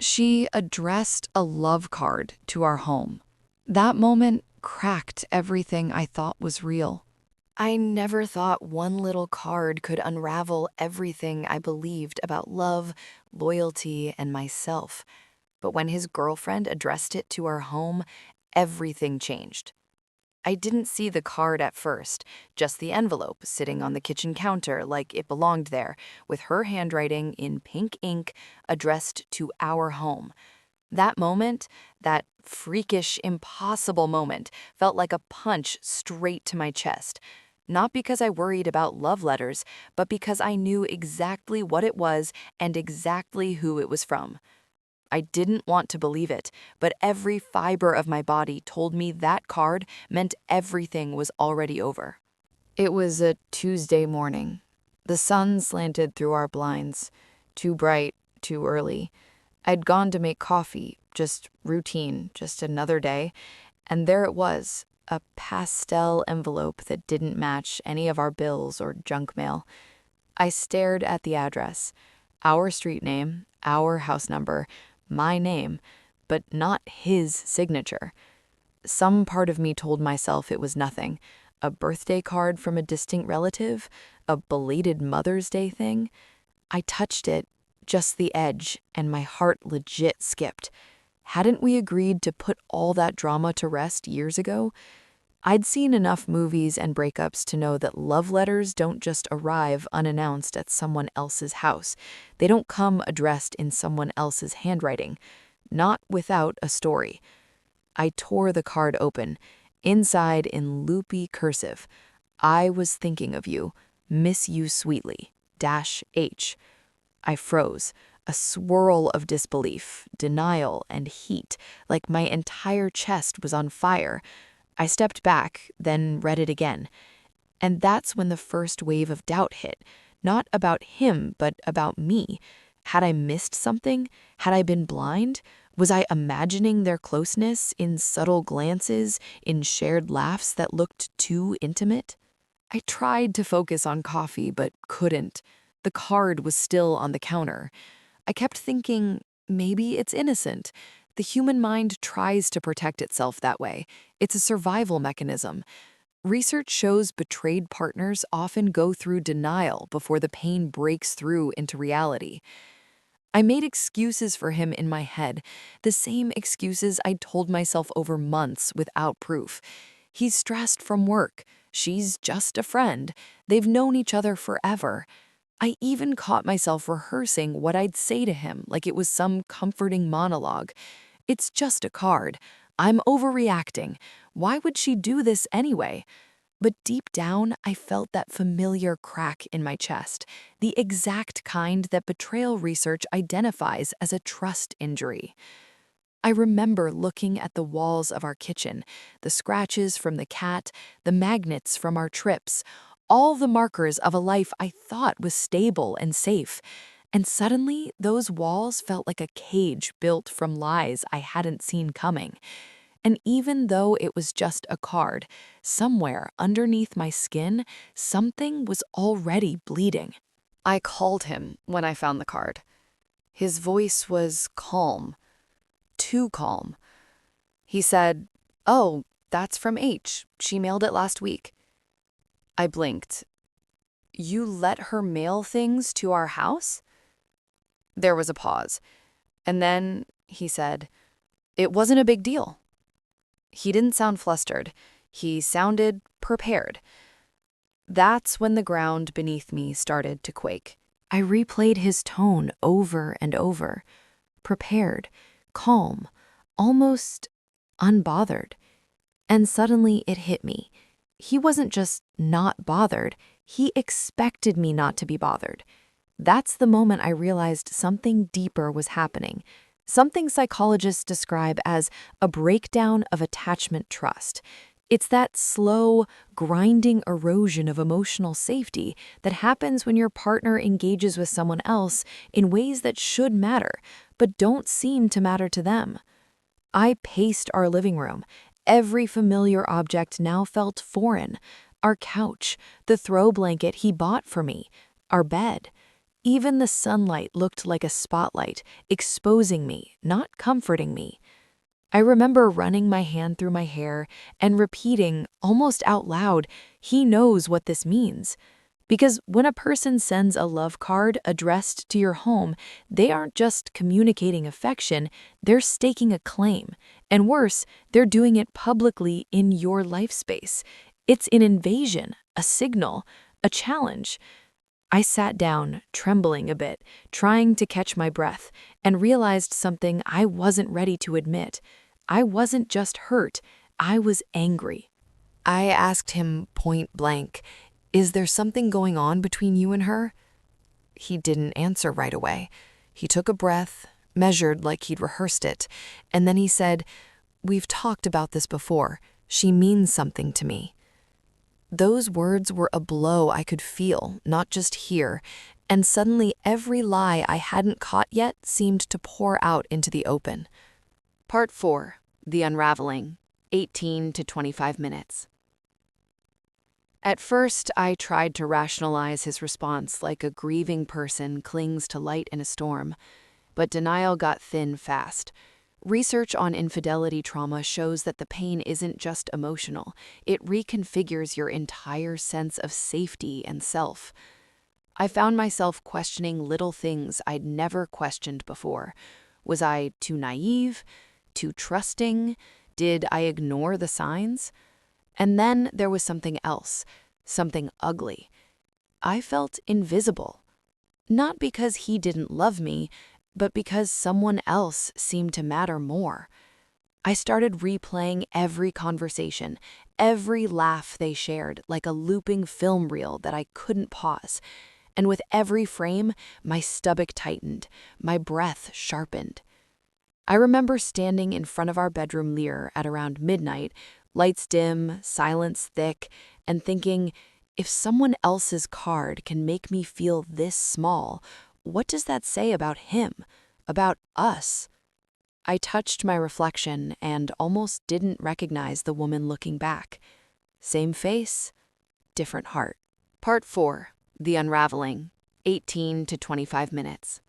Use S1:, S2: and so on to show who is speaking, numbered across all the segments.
S1: She addressed a love card to our home. That moment cracked everything I thought was real. I never thought one little card could unravel everything I believed about love, loyalty, and myself. But when his girlfriend addressed it to our home, everything changed. I didn't see the card at first, just the envelope sitting on the kitchen counter like it belonged there, with her handwriting in pink ink addressed to our home. That moment, that freakish, impossible moment, felt like a punch straight to my chest. Not because I worried about love letters, but because I knew exactly what it was and exactly who it was from. I didn't want to believe it, but every fiber of my body told me that card meant everything was already over. It was a Tuesday morning. The sun slanted through our blinds. Too bright, too early. I'd gone to make coffee, just routine, just another day, and there it was, a pastel envelope that didn't match any of our bills or junk mail. I stared at the address. Our street name, our house number, my name, but not his signature. Some part of me told myself it was nothing. A birthday card from a distant relative? A belated Mother's Day thing? I touched it, just the edge, and my heart legit skipped. Hadn't we agreed to put all that drama to rest years ago? I'd seen enough movies and breakups to know that love letters don't just arrive unannounced at someone else's house. They don't come addressed in someone else's handwriting. Not without a story. I tore the card open. Inside, in loopy cursive, I was thinking of you. Miss you sweetly. -H. I froze. A swirl of disbelief, denial, and heat, like my entire chest was on fire. I stepped back, then read it again. And that's when the first wave of doubt hit. Not about him, but about me. Had I missed something? Had I been blind? Was I imagining their closeness in subtle glances, in shared laughs that looked too intimate? I tried to focus on coffee, but couldn't. The card was still on the counter. I kept thinking, maybe it's innocent. The human mind tries to protect itself that way. It's a survival mechanism. Research shows betrayed partners often go through denial before the pain breaks through into reality. I made excuses for him in my head, the same excuses I'd told myself over months without proof. He's stressed from work. She's just a friend. They've known each other forever. I even caught myself rehearsing what I'd say to him like it was some comforting monologue. It's just a card. I'm overreacting. Why would she do this anyway? But deep down, I felt that familiar crack in my chest, the exact kind that betrayal research identifies as a trust injury. I remember looking at the walls of our kitchen, the scratches from the cat, the magnets from our trips, all the markers of a life I thought was stable and safe. And suddenly, those walls felt like a cage built from lies I hadn't seen coming. And even though it was just a card, somewhere underneath my skin, something was already bleeding. I called him when I found the card. His voice was calm, too calm. He said, "Oh, that's from H. She mailed it last week." I blinked. "You let her mail things to our house?" There was a pause. And then he said, "It wasn't a big deal." He didn't sound flustered. He sounded prepared. That's when the ground beneath me started to quake. I replayed his tone over and over. Prepared, calm, almost unbothered. And suddenly it hit me. He wasn't just not bothered. He expected me not to be bothered. That's the moment I realized something deeper was happening, something psychologists describe as a breakdown of attachment trust. It's that slow, grinding erosion of emotional safety that happens when your partner engages with someone else in ways that should matter, but don't seem to matter to them. I paced our living room. Every familiar object now felt foreign. Our couch, the throw blanket he bought for me, our bed. Even the sunlight looked like a spotlight, exposing me, not comforting me. I remember running my hand through my hair and repeating, almost out loud, "He knows what this means." Because when a person sends a love card addressed to your home, they aren't just communicating affection, they're staking a claim. And worse, they're doing it publicly in your life space. It's an invasion, a signal, a challenge. I sat down, trembling a bit, trying to catch my breath, and realized something I wasn't ready to admit. I wasn't just hurt, I was angry. I asked him point blank, "Is there something going on between you and her?" He didn't answer right away. He took a breath, measured like he'd rehearsed it, and then he said, "We've talked about this before. She means something to me." Those words were a blow I could feel, not just hear, and suddenly every lie I hadn't caught yet seemed to pour out into the open. Part 4. The Unravelling, 18 to 25 minutes. At first, I tried to rationalize his response like a grieving person clings to light in a storm, but denial got thin fast. Research on infidelity trauma shows that the pain isn't just emotional, it reconfigures your entire sense of safety and self. I found myself questioning little things I'd never questioned before. Was I too naive? Too trusting? Did I ignore the signs? And then there was something else, something ugly. I felt invisible. Not because he didn't love me, but because someone else seemed to matter more. I started replaying every conversation, every laugh they shared, like a looping film reel that I couldn't pause. And with every frame, my stomach tightened, my breath sharpened. I remember standing in front of our bedroom mirror at around midnight, lights dim, silence thick, and thinking, if someone else's card can make me feel this small, what does that say about him, about us? I touched my reflection and almost didn't recognize the woman looking back. Same face, different heart. Part 4. The Unravelling, 18 to 25 minutes.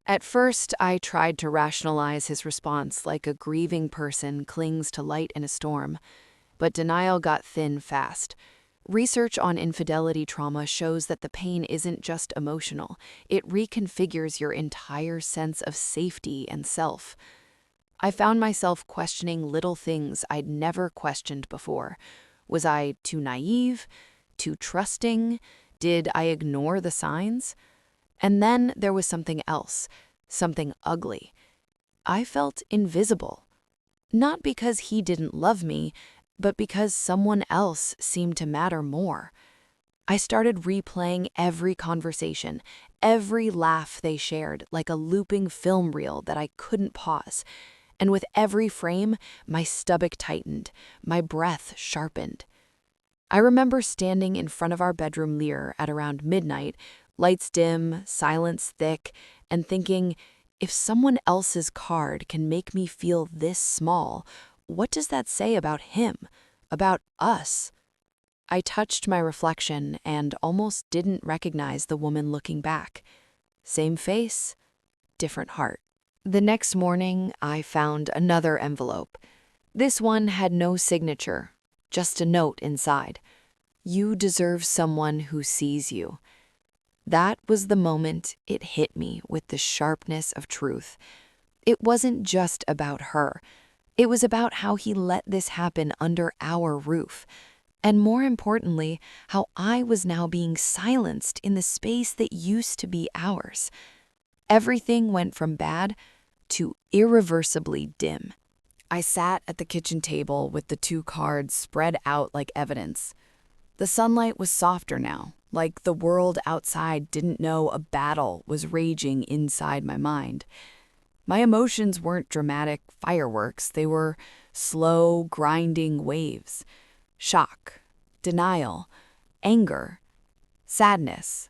S1: At first, I tried to rationalize his response like a grieving person clings to light in a storm, but denial got thin fast. Research on infidelity trauma shows that the pain isn't just emotional, it reconfigures your entire sense of safety and self. I found myself questioning little things I'd never questioned before. Was I too naive? Too trusting? Did I ignore the signs? And then there was something else, something ugly. I felt invisible. Not because he didn't love me, but because someone else seemed to matter more. I started replaying every conversation, every laugh they shared, like a looping film reel that I couldn't pause. And with every frame, my stomach tightened, my breath sharpened. I remember standing in front of our bedroom mirror at around midnight, lights dim, silence thick, and thinking, if someone else's card can make me feel this small, what does that say about him, about us? I touched my reflection and almost didn't recognize the woman looking back. Same face, different heart. The next morning, I found another envelope. This one had no signature, just a note inside. You deserve someone who sees you. That was the moment it hit me with the sharpness of truth. It wasn't just about her. It was about how he let this happen under our roof. And more importantly, how I was now being silenced in the space that used to be ours. Everything went from bad to irreversibly dim. I sat at the kitchen table with the two cards spread out like evidence. The sunlight was softer now, like the world outside didn't know a battle was raging inside my mind. My emotions weren't dramatic fireworks, they were slow, grinding waves. Shock, denial, anger, sadness.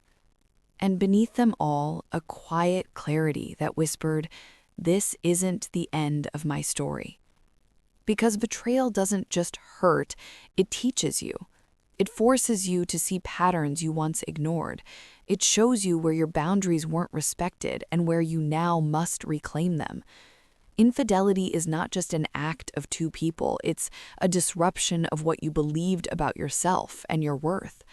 S1: And beneath them all, a quiet clarity that whispered, this isn't the end of my story. Because betrayal doesn't just hurt, it teaches you. It forces you to see patterns you once ignored, It shows you where your boundaries weren't respected and where you now must reclaim them. Infidelity is not just an act of two people, it's a disruption of what you believed about yourself and your worth.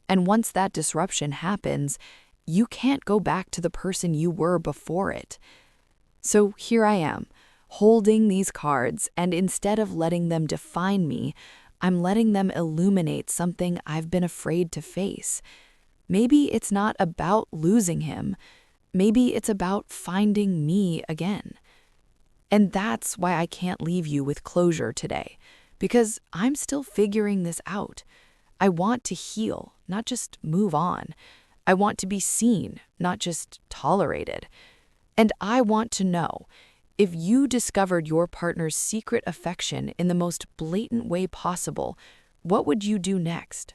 S1: And once that disruption happens, you can't go back to the person you were before it. So here I am, holding these cards, and instead of letting them define me, I'm letting them illuminate something I've been afraid to face. Maybe it's not about losing him. Maybe it's about finding me again. And that's why I can't leave you with closure today, because I'm still figuring this out. I want to heal, not just move on. I want to be seen, not just tolerated. And I want to know, if you discovered your partner's secret affection in the most blatant way possible, what would you do next?